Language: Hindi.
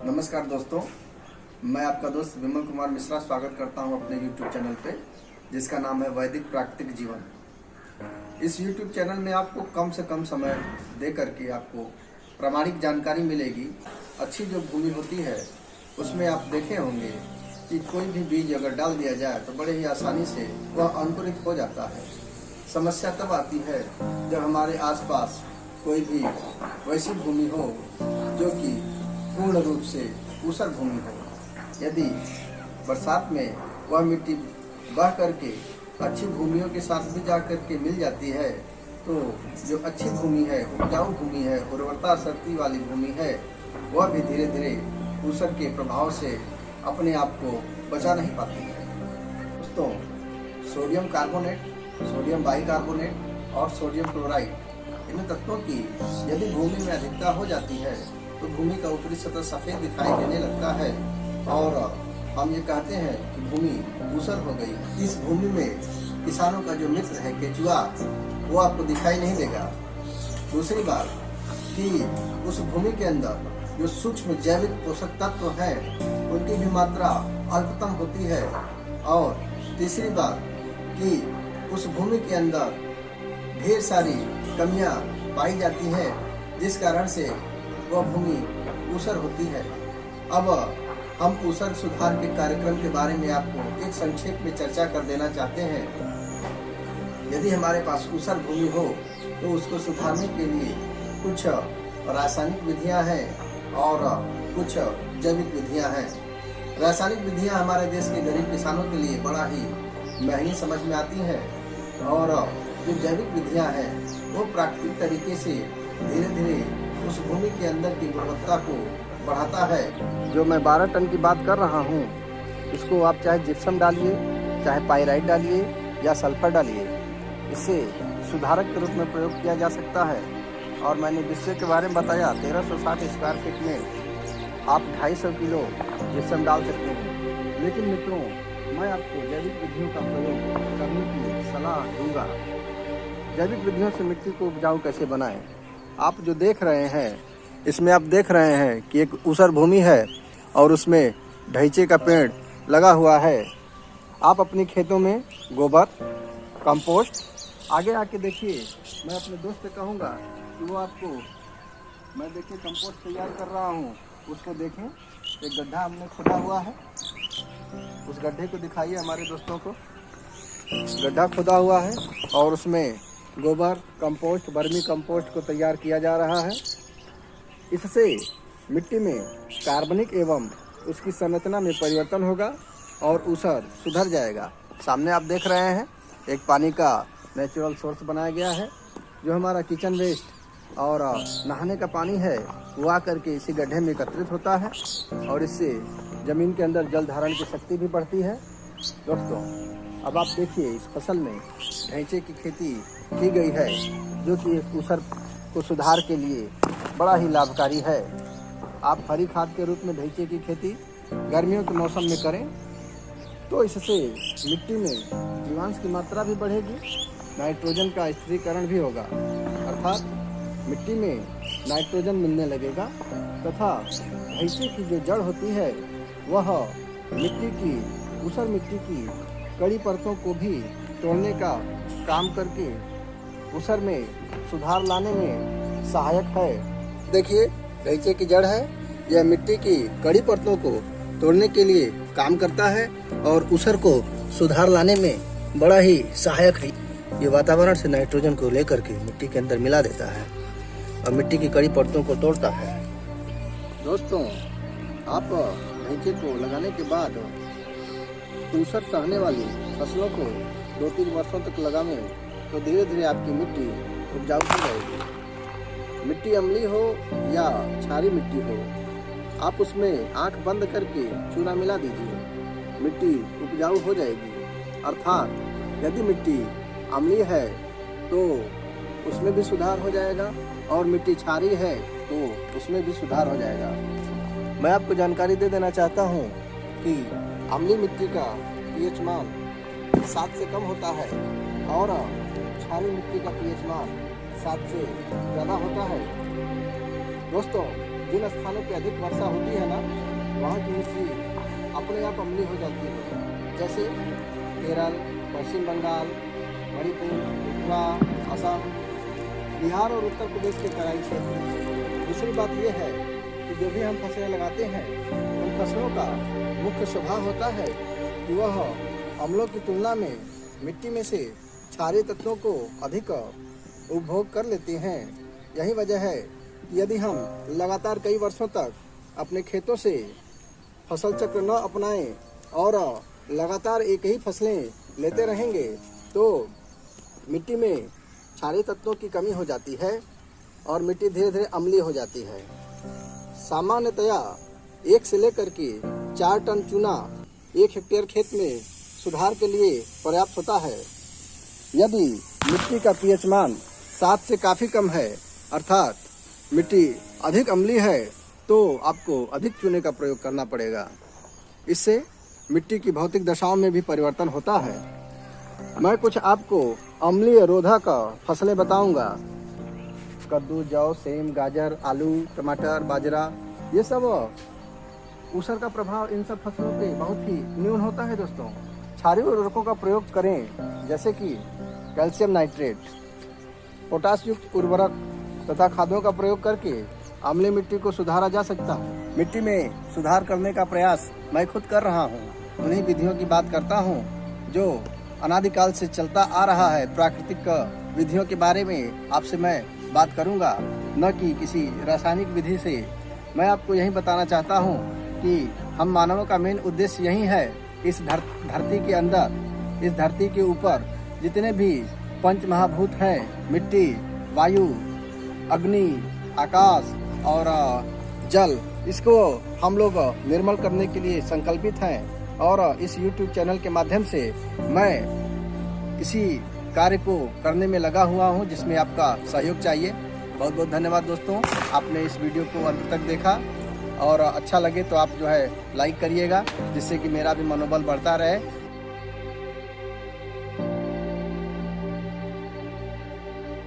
नमस्कार दोस्तों, मैं आपका दोस्त विमल कुमार मिश्रा स्वागत करता हूं अपने YouTube चैनल पे, जिसका नाम है वैदिक प्राकृतिक जीवन। इस YouTube चैनल में आपको कम से कम समय दे करके आपको प्रामाणिक जानकारी मिलेगी। अच्छी जो भूमि होती है उसमें आप देखे होंगे कि कोई भी बीज अगर डाल दिया जाए तो बड़े ही आसानी से वह अंकुरित हो जाता है। समस्या तब आती है जब हमारे आसपास कोई भी वैसी भूमि हो जो कि पूर्ण रूप से ऊसर भूमि हो। यदि बरसात में वह मिट्टी बह करके अच्छी भूमियों के साथ भी जा करके मिल जाती है, तो जो अच्छी भूमि है, उपजाऊ भूमि है, उर्वरता शक्ति वाली भूमि है, वह भी धीरे धीरे ऊसर के प्रभाव से अपने आप को बचा नहीं पाती है। दोस्तों, सोडियम कार्बोनेट, सोडियम बाइकार्बोनेट और सोडियम क्लोराइड, इन तत्वों की यदि भूमि में अधिकता हो जाती है तो भूमि का ऊपरी सतह सफेद दिखाई देने लगता है और हम ये कहते हैं कि भूमि ऊसर हो गई। इस भूमि में किसानों का जो मित्र है केचुआ, वो आपको दिखाई नहीं देगा। दूसरी बात कि उस भूमि के अंदर जो सूक्ष्म जैविक पोषक तत्व हैं उनकी भी मात्रा अल्पतम होती है। और तीसरी बात कि उस भूमि के अंदर ढेर सारी कमियां पाई जाती हैं, जिस कारण से वह भूमि ऊसर होती है। अब हम ऊसर सुधार के कार्यक्रम के बारे में आपको एक संक्षेप में चर्चा कर देना चाहते हैं। यदि हमारे पास ऊसर भूमि हो तो उसको सुधारने के लिए कुछ रासायनिक विधियां हैं और कुछ जैविक विधियां हैं। रासायनिक विधियां हमारे देश के गरीब किसानों के लिए बड़ा ही महंगी समझ में आती हैं और जो जैविक विधियां हैं वो प्राकृतिक तरीके से धीरे धीरे उस भूमि के अंदर की गुणवत्ता को बढ़ाता है। जो मैं 12 टन की बात कर रहा हूँ, इसको आप चाहे जिप्सम डालिए, चाहे पाइराइट डालिए या सल्फर डालिए, इससे सुधारक के रूप में प्रयोग किया जा सकता है। और मैंने विषय के बारे में बताया, 1360 स्क्वायर फीट में आप 250 किलो जिप्सम डाल सकते हैं। लेकिन मित्रों, मैं आपको जैविक विधियों का प्रयोग करने की सलाह दूंगा। जैविक विधियों से मिट्टी को उपजाऊ कैसे बनाएं। आप जो देख रहे हैं, इसमें आप देख रहे हैं कि एक ऊसर भूमि है और उसमें ढैंचे का पेड़ लगा हुआ है। आप अपने खेतों में गोबर, कंपोस्ट, आगे आके देखिए। मैं अपने दोस्त से कहूँगा कि वो आपको, मैं देखिए कंपोस्ट तैयार कर रहा हूँ, उसको देखें। एक गड्ढा हमने खोदा हुआ है, उस गड्ढे को दिखाइए हमारे दोस्तों को। गड्ढा खोदा हुआ है और उसमें गोबर, कंपोस्ट, वर्मी कंपोस्ट को तैयार किया जा रहा है। इससे मिट्टी में कार्बनिक एवं उसकी संरचना में परिवर्तन होगा और ऊसर सुधर जाएगा। सामने आप देख रहे हैं एक पानी का नेचुरल सोर्स बनाया गया है। जो हमारा किचन वेस्ट और नहाने का पानी है वो आकर के इसी गड्ढे में एकत्रित होता है और इससे ज़मीन के अंदर जल धारण की शक्ति भी बढ़ती है। दोस्तों, अब आप देखिए, इस फसल में ढैंचे की खेती की गई है, जो कि ऊसर को सुधार के लिए बड़ा ही लाभकारी है। आप हरी खाद के रूप में ढैंचे की खेती गर्मियों के मौसम में करें तो इससे मिट्टी में जीवांश की मात्रा भी बढ़ेगी, नाइट्रोजन का स्थिरीकरण भी होगा, अर्थात मिट्टी में नाइट्रोजन मिलने लगेगा तथा ढैंचे की जो जड़ होती है वह मिट्टी की, ऊसर मिट्टी की कड़ी परतों को भी तोड़ने का काम करके ऊसर में सुधार लाने में सहायक है। देखिए, ढैंचे की जड़ है, यह मिट्टी की कड़ी परतों को तोड़ने के लिए काम करता है और ऊसर को सुधार लाने में बड़ा ही सहायक है। ये वातावरण से नाइट्रोजन को लेकर के मिट्टी के अंदर मिला देता है और मिट्टी की कड़ी परतों को तोड़ता है। दोस्तों, आप ढैंचे को लगाने के बाद ऊसर चाहने वाली फसलों को 2-3 वर्षों तक लगाएं तो धीरे धीरे आपकी मिट्टी उपजाऊ हो जाएगी। मिट्टी अम्लीय हो या क्षारीय मिट्टी हो, आप उसमें आंख बंद करके चूना मिला दीजिए, मिट्टी उपजाऊ हो जाएगी। अर्थात यदि मिट्टी अम्लीय है तो उसमें भी सुधार हो जाएगा और मिट्टी क्षारीय है तो उसमें भी सुधार हो जाएगा। मैं आपको जानकारी दे देना चाहता हूँ कि अम्लीय मिट्टी का पीएच मान 7 से कम होता है और क्षारीय मिट्टी का पीएच मान 7 से ज़्यादा होता है। दोस्तों, जिन स्थानों पे अधिक वर्षा होती है ना, वहाँ की मिट्टी अपने आप अम्लीय हो जाती है। जैसे केरल, पश्चिम बंगाल, मणिपुर, त्रिपुरा, असम, बिहार और उत्तर प्रदेश के तराई क्षेत्र। दूसरी बात यह है कि जो भी हम फसलें लगाते हैं, उन फसलों का मुख्य स्वभाव होता है कि वह अम्लों की तुलना में मिट्टी में से क्षारीय तत्वों को अधिक उपभोग कर लेते हैं। यही वजह है कि यदि हम लगातार कई वर्षों तक अपने खेतों से फसल चक्र न अपनाएं और लगातार एक ही फसलें लेते रहेंगे तो मिट्टी में क्षारीय तत्वों की कमी हो जाती है और मिट्टी धीरे धीरे अम्लीय हो जाती है। सामान्यतया 1 से लेकर के 4 टन चूना 1 हेक्टेयर खेत में सुधार के लिए पर्याप्त होता है। यदि मिट्टी का पीएच मान 7 से काफ़ी कम है, अर्थात मिट्टी अधिक अम्लीय है, तो आपको अधिक चूने का प्रयोग करना पड़ेगा। इससे मिट्टी की भौतिक दशाओं में भी परिवर्तन होता है। मैं कुछ आपको अम्लीय रोधक फसलें बताऊंगा। कद्दू, जौ, सेम, गाजर, आलू, टमाटर, बाजरा, ये सब ऊसर का प्रभाव इन सब फसलों पे बहुत ही न्यून होता है। दोस्तों, क्षारीय उर्वरकों का प्रयोग करें, जैसे कि कैल्शियम नाइट्रेट, पोटाश युक्त उर्वरक तथा खादों का प्रयोग करके अम्लीय मिट्टी को सुधारा जा सकता है। मिट्टी में सुधार करने का प्रयास मैं खुद कर रहा हूँ। उन्हीं विधियों की बात करता हूँ जो अनादिकाल से चलता आ रहा है। प्राकृतिक विधियों के बारे में आपसे मैं बात करूँगा, न कि किसी रासायनिक विधि से। मैं आपको यही बताना चाहता हूँ कि हम मानवों का मेन उद्देश्य यही है, इस धरती के अंदर, इस धरती के ऊपर जितने भी पंच महाभूत हैं, मिट्टी, वायु, अग्नि, आकाश और जल, इसको हम लोग निर्मल करने के लिए संकल्पित हैं। और इस YouTube चैनल के माध्यम से मैं इसी कार्य को करने में लगा हुआ हूं, जिसमें आपका सहयोग चाहिए। बहुत बहुत धन्यवाद दोस्तों, आपने इस वीडियो को अंत तक देखा और अच्छा लगे तो आप जो है लाइक करिएगा, जिससे कि मेरा भी मनोबल बढ़ता रहे